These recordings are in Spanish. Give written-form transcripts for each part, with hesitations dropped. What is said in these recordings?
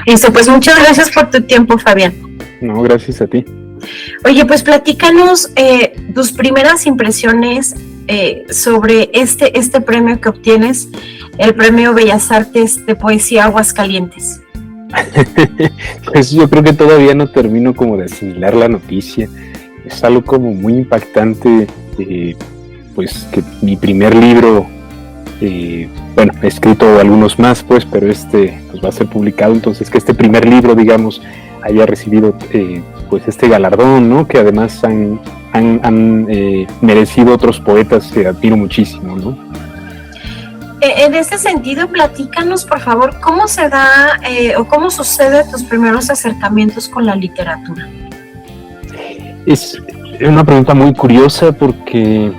Listo, pues muchas gracias por tu tiempo, Fabián. No, gracias a ti. Oye, pues platícanos tus primeras impresiones sobre este premio que obtienes, el Premio Bellas Artes de Poesía Aguascalientes. Pues yo creo que todavía no termino como de asimilar la noticia. Es algo como muy impactante, pues que mi primer libro, bueno, he escrito algunos más, pues, pero pues va a ser publicado, entonces que este primer libro, digamos, haya recibido pues este galardón, ¿no? Que además han merecido otros poetas que admiro muchísimo, ¿no? En este sentido, platícanos, por favor, ¿cómo se da o cómo sucede tus primeros acercamientos con la literatura? Es una pregunta muy curiosa porque,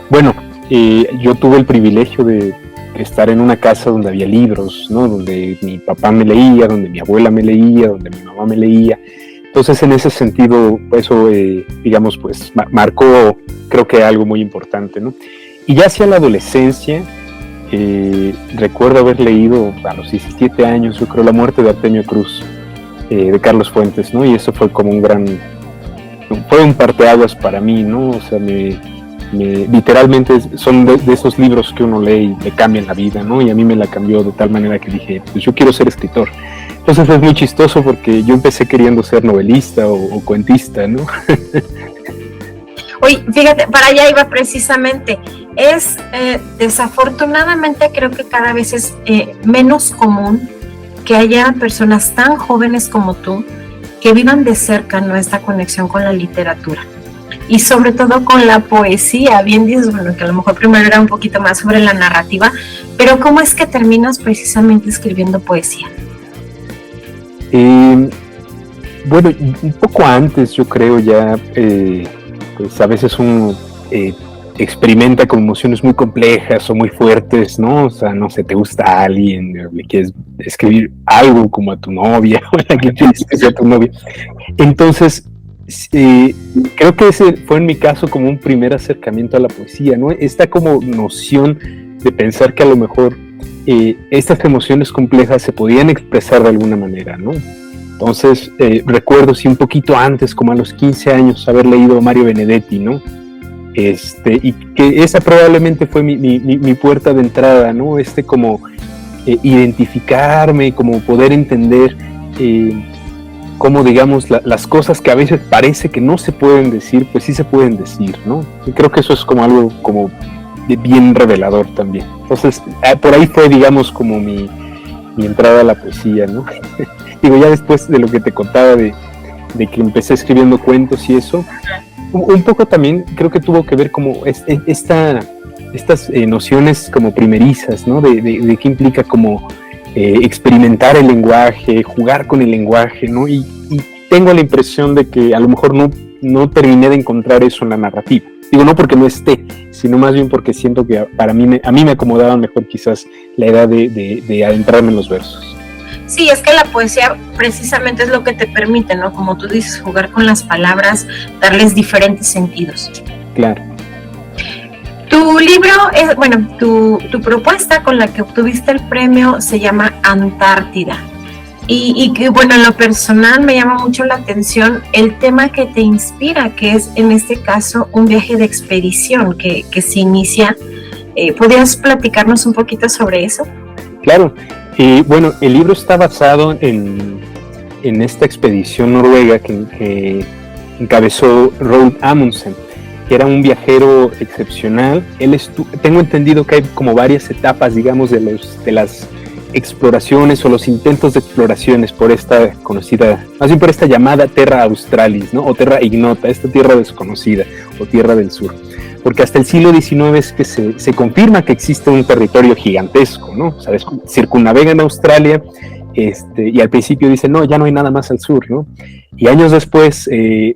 bueno, yo tuve el privilegio de estar en una casa donde había libros, ¿no? Donde mi papá me leía, donde mi abuela me leía, donde mi mamá me leía. Entonces, en ese sentido, eso, digamos, pues marcó, creo que algo muy importante, ¿no? Y ya hacia la adolescencia, recuerdo haber leído a los 17 años, yo creo, La muerte de Artemio Cruz, de Carlos Fuentes, ¿no? Y eso fue como fue un parteaguas para mí, ¿no? O sea, literalmente son de esos libros que uno lee y le cambian la vida, ¿no? Y a mí me la cambió de tal manera que dije, pues yo quiero ser escritor. Entonces es muy chistoso porque yo empecé queriendo ser novelista o cuentista, ¿no? Oye, fíjate, para allá iba precisamente. Es desafortunadamente creo que cada vez es menos común que haya personas tan jóvenes como tú que vivan de cerca nuestra conexión con la literatura y sobre todo con la poesía. Bien dices, bueno, que a lo mejor primero era un poquito más sobre la narrativa, pero ¿cómo es que terminas precisamente escribiendo poesía? Bueno, un poco antes yo creo ya, pues a veces uno experimenta con emociones muy complejas o muy fuertes, ¿no? O sea, no sé, te gusta a alguien, le quieres escribir algo como a tu novia o a la que quieres que sea tu novia. Entonces, creo que ese fue en mi caso como un primer acercamiento a la poesía, ¿no? Esta como noción de pensar que a lo mejor estas emociones complejas se podían expresar de alguna manera, ¿no? Entonces, recuerdo sí un poquito antes, como a los 15 años, haber leído a Mario Benedetti, ¿no? Y que esa probablemente fue mi puerta de entrada, ¿no? Como identificarme, como poder entender cómo, digamos, las cosas que a veces parece que no se pueden decir, pues sí se pueden decir, ¿no? Y creo que eso es como algo como bien revelador también. Entonces, por ahí fue, digamos, como mi entrada a la poesía, ¿no? Digo, ya después de lo que te contaba de que empecé escribiendo cuentos y eso, un poco también creo que tuvo que ver como estas nociones como primerizas, ¿no? De qué implica como experimentar el lenguaje, jugar con el lenguaje, ¿no? Y tengo la impresión de que a lo mejor no terminé de encontrar eso en la narrativa. Digo, no porque no esté, sino más bien porque siento que a mí me acomodaba mejor quizás la edad de adentrarme en los versos. Sí, es que la poesía precisamente es lo que te permite, ¿no? Como tú dices, jugar con las palabras, darles diferentes sentidos. Claro. Tu libro, tu propuesta con la que obtuviste el premio se llama Antártida. Y que, bueno, en lo personal me llama mucho la atención el tema que te inspira, que es en este caso un viaje de expedición que se inicia. ¿Podrías platicarnos un poquito sobre eso? Claro. Bueno, el libro está basado en esta expedición noruega que encabezó Roald Amundsen, que era un viajero excepcional. Tengo entendido que hay como varias etapas, digamos, de las exploraciones o los intentos de exploraciones por esta conocida, más bien por esta llamada Terra Australis, ¿no? O Terra Ignota, esta tierra desconocida o tierra del sur. Porque hasta el siglo XIX es que se confirma que existe un territorio gigantesco, ¿no? O sea, circunnavegan Australia, y al principio dicen, no, ya no hay nada más al sur, ¿no? Y años después,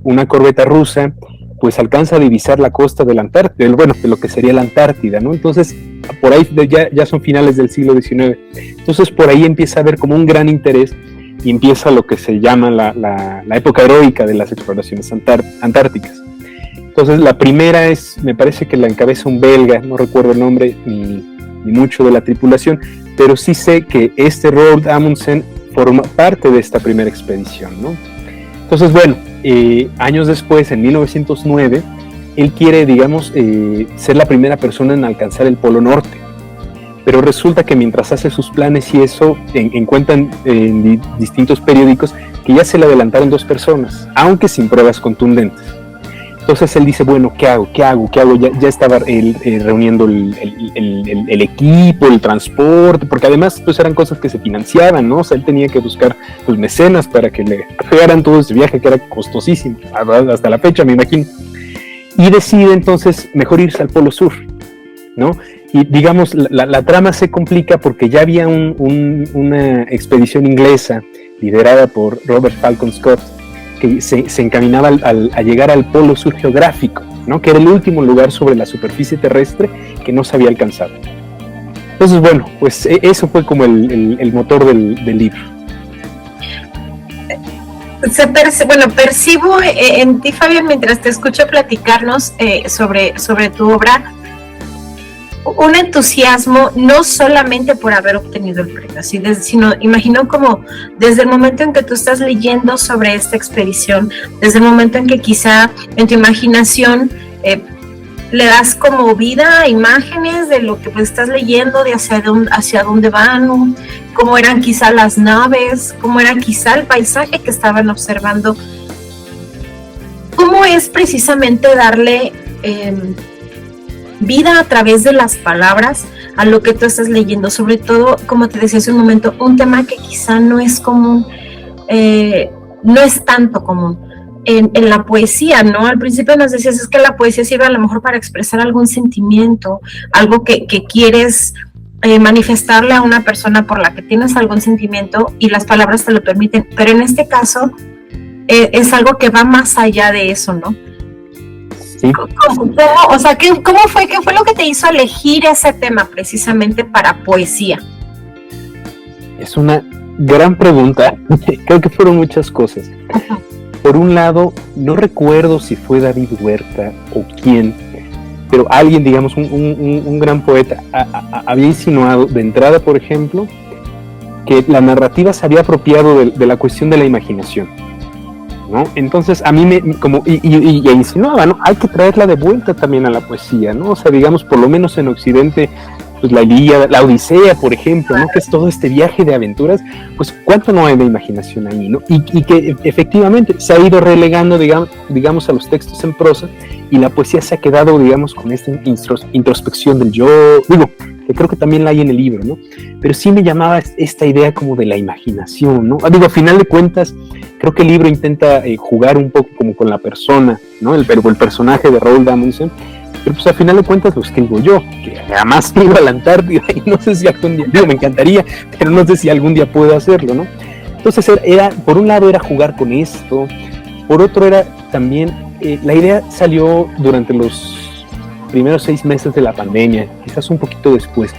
una corbeta rusa, pues alcanza a divisar la costa de la Antártida, de lo que sería la Antártida, ¿no? Entonces, por ahí ya son finales del siglo XIX. Entonces, por ahí empieza a haber como un gran interés y empieza lo que se llama la época heroica de las exploraciones antárticas. Entonces, la primera me parece que la encabeza un belga, no recuerdo el nombre ni mucho de la tripulación, pero sí sé que Roald Amundsen forma parte de esta primera expedición, ¿no? Entonces, bueno, años después, en 1909, él quiere, digamos, ser la primera persona en alcanzar el Polo Norte. Pero resulta que mientras hace sus planes y eso, encuentran en distintos periódicos que ya se le adelantaron 2 personas, aunque sin pruebas contundentes. Entonces él dice, bueno, ¿qué hago? Ya estaba él reuniendo el equipo, el transporte, porque además pues eran cosas que se financiaban, ¿no? O sea, él tenía que buscar pues mecenas para que le pagaran todo ese viaje que era costosísimo, hasta la fecha me imagino. Y decide entonces mejor irse al Polo Sur, ¿no? Y digamos, la trama se complica porque ya había una expedición inglesa liderada por Robert Falcon Scott, que se encaminaba a llegar al Polo Sur geográfico, ¿no? Que era el último lugar sobre la superficie terrestre que no se había alcanzado. Entonces, bueno, pues eso fue como el motor del libro. Percibo en ti, Fabián, mientras te escucho platicarnos sobre tu obra, un entusiasmo no solamente por haber obtenido el premio, sino imagino como desde el momento en que tú estás leyendo sobre esta expedición, desde el momento en que quizá en tu imaginación le das como vida a imágenes de lo que pues estás leyendo, de hacia dónde van, cómo eran quizá las naves, cómo era quizá el paisaje que estaban observando. ¿Cómo es precisamente darle vida a través de las palabras a lo que tú estás leyendo? Sobre todo, como te decía hace un momento, un tema que quizá no es común, no es tanto común en la poesía, ¿no? Al principio nos decías, es que la poesía sirve a lo mejor para expresar algún sentimiento, algo que quieres manifestarle a una persona por la que tienes algún sentimiento y las palabras te lo permiten, pero en este caso es algo que va más allá de eso, ¿no? Sí. ¿Cómo fue? ¿Qué fue lo que te hizo elegir ese tema precisamente para poesía? Es una gran pregunta. Creo que fueron muchas cosas. Ajá. Por un lado, no recuerdo si fue David Huerta o quién, pero alguien, digamos, un gran poeta, había insinuado de entrada, por ejemplo, que la narrativa se había apropiado de la cuestión de la imaginación, ¿no? Entonces a mí y insinuaba, ¿no? Hay que traerla de vuelta también a la poesía, ¿no? O sea, digamos, por lo menos en Occidente, pues la Ilíada, la Odisea, por ejemplo, ¿no? Que es todo este viaje de aventuras, pues cuánto no hay de imaginación ahí, ¿no? Y que efectivamente se ha ido relegando, digamos, a los textos en prosa, y la poesía se ha quedado, digamos, con esta introspección del yo, que creo que también la hay en el libro, ¿no? Pero sí me llamaba esta idea como de la imaginación, ¿no? A final de cuentas, creo que el libro intenta jugar un poco como con la persona, ¿no? El personaje de Roald Amundsen, pero pues al final de cuentas lo escribo yo, que jamás he ido a la Antártida y no sé si algún día, me encantaría, pero no sé si algún día puedo hacerlo, ¿no? Entonces por un lado era jugar con esto, por otro era también, la idea salió durante los primeros 6 meses de la pandemia, quizás un poquito después.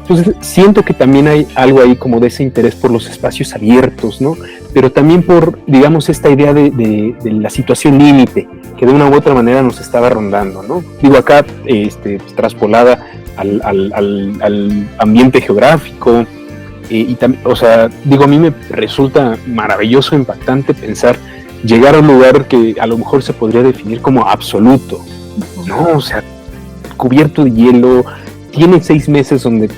Entonces siento que también hay algo ahí como de ese interés por los espacios abiertos, ¿no? Pero también por, digamos, esta idea de la situación límite, que de una u otra manera nos estaba rondando, ¿no? Acá traspolada al ambiente geográfico, y también, o sea, a mí me resulta maravilloso, impactante pensar llegar a un lugar que a lo mejor se podría definir como absoluto, ¿no? O sea, cubierto de hielo, tiene 6 meses donde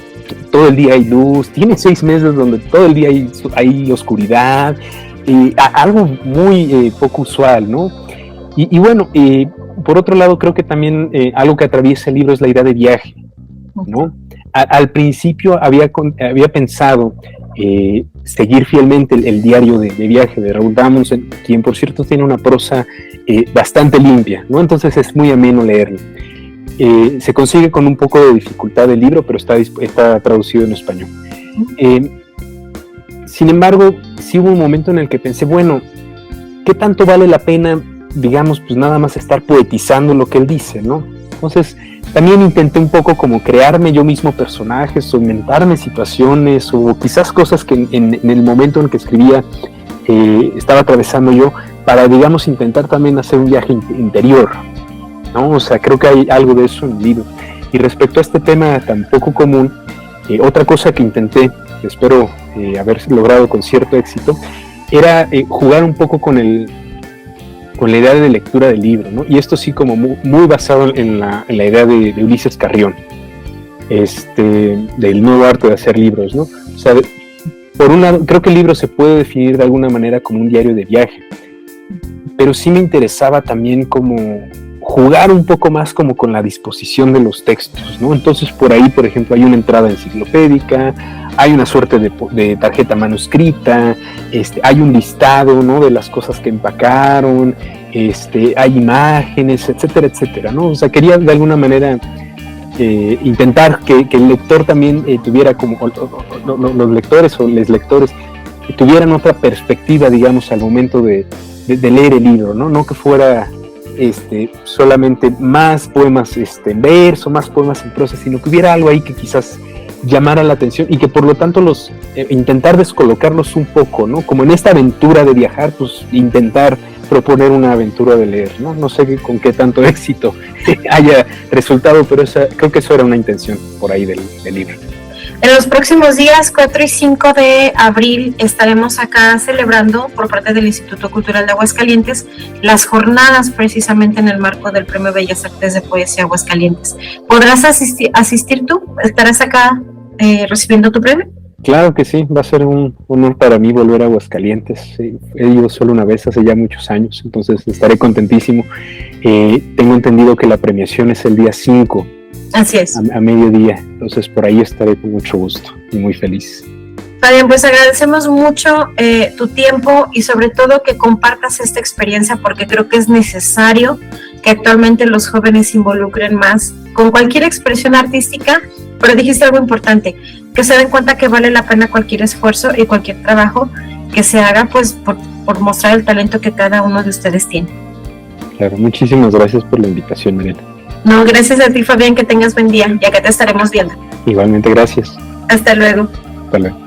todo el día hay luz, tiene 6 meses donde todo el día hay oscuridad, algo muy poco usual, ¿no? Y bueno, por otro lado, creo que también algo que atraviesa el libro es la idea de viaje, ¿no? Al principio había pensado seguir fielmente el diario de viaje de Roald Amundsen, quien por cierto tiene una prosa bastante limpia, ¿no? Entonces es muy ameno leerlo. Se consigue con un poco de dificultad el libro, pero está traducido en español. Sin embargo, sí hubo un momento en el que pensé, bueno, ¿qué tanto vale la pena, digamos, pues nada más estar poetizando lo que él dice, ¿no? Entonces, también intenté un poco como crearme yo mismo personajes, o inventarme situaciones, o quizás cosas que en el momento en que escribía estaba atravesando yo, para, digamos, intentar también hacer un viaje interior, ¿no? O sea, creo que hay algo de eso en el libro. Y respecto a este tema tan poco común, otra cosa que intenté espero haber logrado con cierto éxito, era jugar un poco con la idea de lectura del libro, ¿no? Y esto sí como muy basado en la idea de Ulises Carrión, del nuevo arte de hacer libros, ¿no? O sea, por un lado, creo que el libro se puede definir de alguna manera como un diario de viaje, pero sí me interesaba también como jugar un poco más como con la disposición de los textos, ¿no? Entonces por ahí, por ejemplo, hay una entrada enciclopédica, hay una suerte de tarjeta manuscrita, hay un listado, ¿no?, de las cosas que empacaron, hay imágenes, etcétera, etcétera, ¿no? O sea, quería de alguna manera intentar que el lector también tuviera como, los lectores o les lectores tuvieran otra perspectiva, digamos, al momento de leer el libro, ¿no? No que fuera solamente más poemas en verso, más poemas en prosa, sino que hubiera algo ahí que quizás llamara la atención y que por lo tanto intentar descolocarlos un poco, ¿no? Como en esta aventura de viajar, pues intentar proponer una aventura de leer, ¿no? No sé con qué tanto éxito haya resultado, pero creo que eso era una intención por ahí del libro. En los próximos días, 4 y 5 de abril, estaremos acá celebrando por parte del Instituto Cultural de Aguascalientes las jornadas precisamente en el marco del Premio Bellas Artes de Poesía Aguascalientes. ¿Podrás asistir tú? ¿Estarás acá recibiendo tu premio? Claro que sí, va a ser un honor para mí volver a Aguascalientes. Sí, he ido solo una vez hace ya muchos años, entonces estaré contentísimo. Tengo entendido que la premiación es el día 5. Así es. A mediodía, entonces por ahí estaré con mucho gusto y muy feliz. Fabián, pues agradecemos mucho tu tiempo y sobre todo que compartas esta experiencia porque creo que es necesario que actualmente los jóvenes se involucren más con cualquier expresión artística, pero dijiste algo importante, que se den cuenta que vale la pena cualquier esfuerzo y cualquier trabajo que se haga pues por mostrar el talento que cada uno de ustedes tiene. Claro, muchísimas gracias por la invitación, Mariana. No, gracias a ti, Fabián, que tengas buen día, ya que te estaremos viendo. Igualmente, gracias. Hasta luego. Hasta luego.